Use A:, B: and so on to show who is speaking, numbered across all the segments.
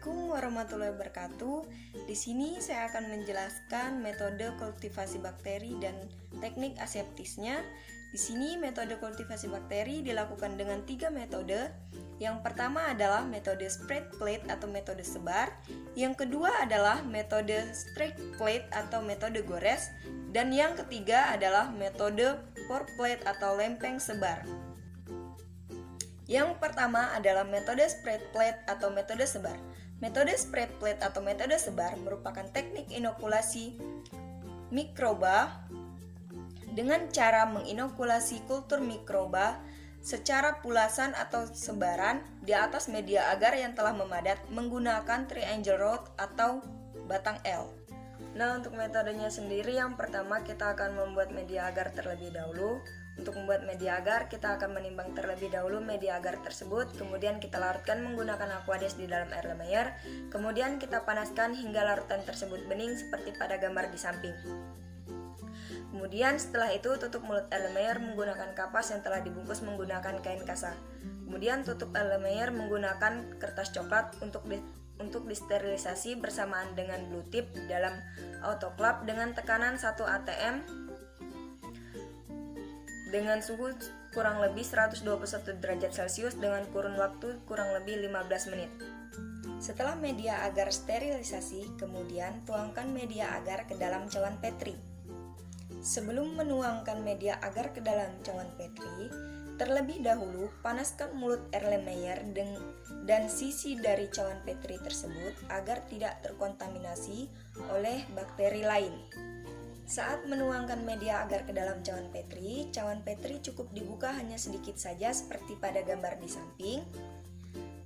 A: Assalamualaikum warahmatullahi wabarakatuh. Di sini saya akan menjelaskan metode kultivasi bakteri dan teknik aseptisnya. Di sini metode kultivasi bakteri dilakukan dengan 3 metode. Yang pertama adalah metode spread plate atau metode sebar. Yang kedua adalah metode strike plate atau metode gores. Dan yang ketiga adalah metode pour plate atau lempeng sebar. Yang pertama adalah metode spread plate atau metode sebar. Metode spread plate atau metode sebar merupakan teknik inokulasi mikroba dengan cara menginokulasi kultur mikroba secara pulasan atau sebaran di atas media agar yang telah memadat menggunakan triangle rod atau batang L. Nah, untuk metodenya sendiri, yang pertama kita akan membuat media agar terlebih dahulu. Untuk membuat media agar, kita akan menimbang terlebih dahulu media agar tersebut, kemudian kita larutkan menggunakan aquades di dalam air Lemaire, kemudian kita panaskan hingga larutan tersebut bening seperti pada gambar di samping. Kemudian setelah itu tutup mulut air Lemaire menggunakan kapas yang telah dibungkus menggunakan kain kasa. Kemudian tutup air Lemaire menggunakan kertas coklat untuk disterilisasi bersamaan dengan blue tip di dalam autoclave dengan tekanan 1 atm dengan suhu kurang lebih 121 derajat Celcius dengan kurun waktu kurang lebih 15 menit. Setelah media agar sterilisasi, kemudian tuangkan media agar ke dalam cawan Petri. Sebelum menuangkan media agar ke dalam cawan Petri, terlebih dahulu panaskan mulut air Lemaire dan sisi dari cawan Petri tersebut agar tidak terkontaminasi oleh bakteri lain. Saat menuangkan media agar ke dalam cawan Petri cukup dibuka hanya sedikit saja seperti pada gambar di samping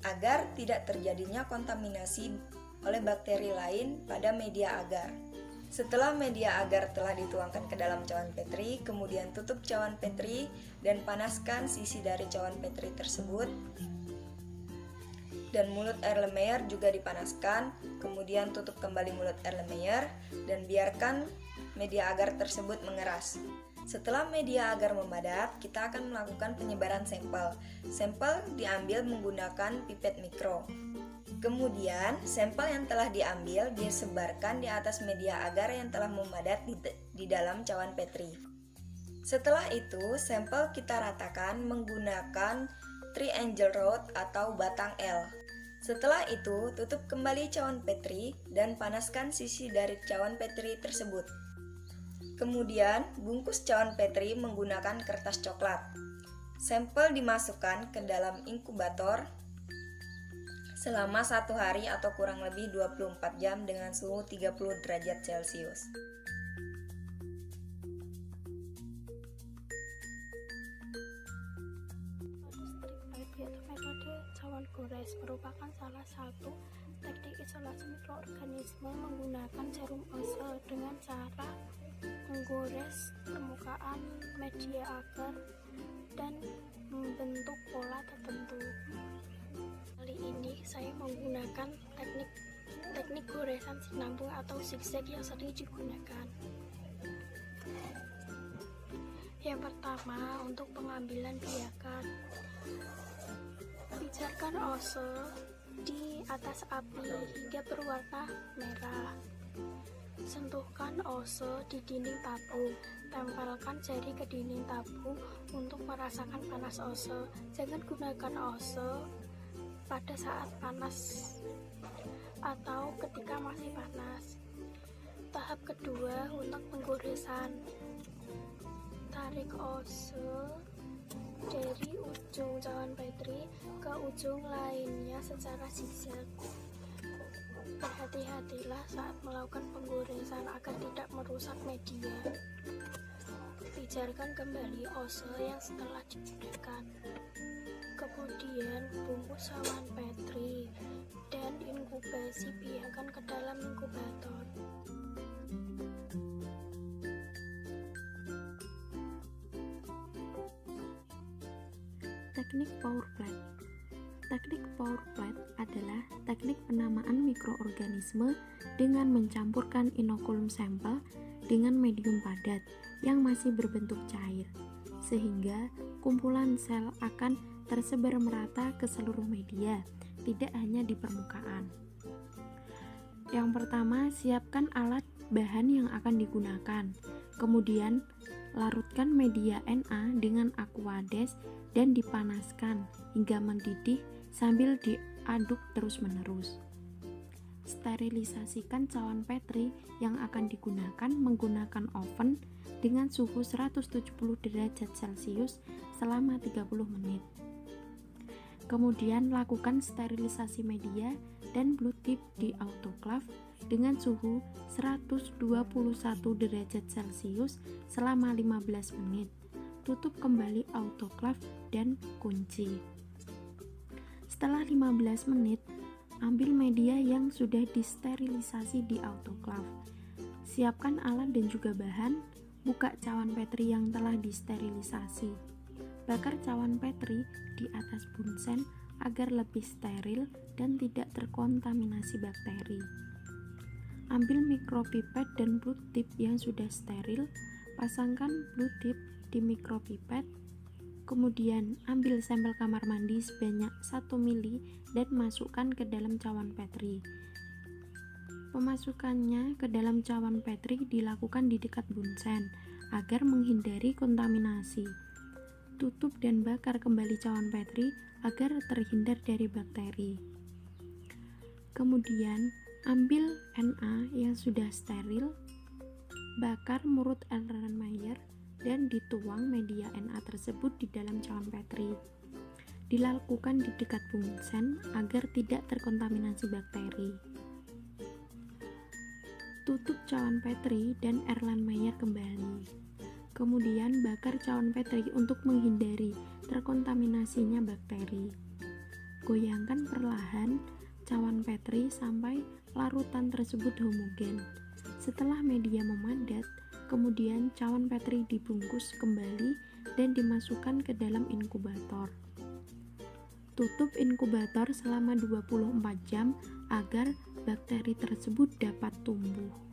A: agar tidak terjadinya kontaminasi oleh bakteri lain pada media agar. Setelah media agar telah dituangkan ke dalam cawan Petri, kemudian tutup cawan Petri dan panaskan sisi dari cawan Petri tersebut. Dan mulut air Lemaire juga dipanaskan, kemudian tutup kembali mulut air Lemaire dan biarkan media agar tersebut mengeras. Setelah media agar memadat, kita akan melakukan penyebaran sampel. Sampel diambil menggunakan pipet mikro. Kemudian, sampel yang telah diambil disebarkan di atas media agar yang telah memadat di dalam cawan Petri. Setelah itu, sampel kita ratakan menggunakan triangle rod atau batang L. Setelah itu, tutup kembali cawan Petri dan panaskan sisi dari cawan Petri tersebut. Kemudian, bungkus cawan Petri menggunakan kertas coklat. Sampel dimasukkan ke dalam inkubator selama 1 hari atau kurang lebih 24 jam dengan suhu 30 derajat Celcius.
B: Metode cawan gores merupakan salah satu teknik isolasi mikroorganisme menggunakan jarum ose dengan cara menggores permukaan media agar dan membentuk pola tertentu. Kali ini saya menggunakan teknik goresan sinambung atau zigzag yang sering digunakan. Yang pertama, untuk pengambilan biakan. Pijarkan ose di atas api hingga berwarna merah. Sentuhkan ose di dinding tabung. Tempelkan jari ke dinding tabung untuk merasakan panas ose. Jangan gunakan ose pada saat panas atau ketika masih panas. Tahap kedua, untuk penggoresan. Tarik ose dari ujung cawan Petri ke ujung lainnya secara zigzag. Berhati-hatilah saat melakukan penggoresan agar tidak merusak media. Pijarkan kembali ose yang setelah digunakan. Kemudian bungkus cawan Petri dan inkubasi biarkan ke dalam inkubator.
C: Teknik pour plate. Teknik pour plate adalah teknik penamaan mikroorganisme dengan mencampurkan inokulum sampel dengan medium padat yang masih berbentuk cair, sehingga kumpulan sel akan tersebar merata ke seluruh media, tidak hanya di permukaan. Yang pertama, siapkan alat bahan yang akan digunakan. Kemudian, larutkan media Na dengan Aquades dan dipanaskan hingga mendidih sambil diaduk terus-menerus. Sterilisasikan cawan Petri yang akan digunakan menggunakan oven dengan suhu 170 derajat Celcius selama 30 menit. Kemudian lakukan sterilisasi media dan blue tip di autoclave dengan suhu 121 derajat Celcius selama 15 menit. Tutup kembali autoclave dan kunci. Setelah 15 menit, ambil media yang sudah disterilisasi di autoclave. Siapkan alat dan juga bahan. Buka cawan Petri yang telah disterilisasi. Bakar cawan Petri di atas bunsen agar lebih steril dan tidak terkontaminasi bakteri. Ambil mikropipet dan blue tip yang sudah steril, pasangkan blue tip di mikropipet. Kemudian ambil sampel kamar mandi sebanyak 1 mili dan masukkan ke dalam cawan Petri. Pemasukannya ke dalam cawan Petri dilakukan di dekat bunsen agar menghindari kontaminasi. Tutup dan bakar kembali cawan Petri agar terhindar dari bakteri. Kemudian, ambil Na yang sudah steril, bakar murut Erlenmeyer dan dituang media Na tersebut di dalam cawan Petri. Dilakukan di dekat bunsen agar tidak terkontaminasi bakteri. Tutup cawan Petri dan Erlenmeyer kembali. Kemudian bakar cawan Petri untuk menghindari terkontaminasinya bakteri. Goyangkan perlahan cawan Petri sampai larutan tersebut homogen. Setelah media memadat, kemudian cawan Petri dibungkus kembali dan dimasukkan ke dalam inkubator. Tutup inkubator selama 24 jam agar bakteri tersebut dapat tumbuh.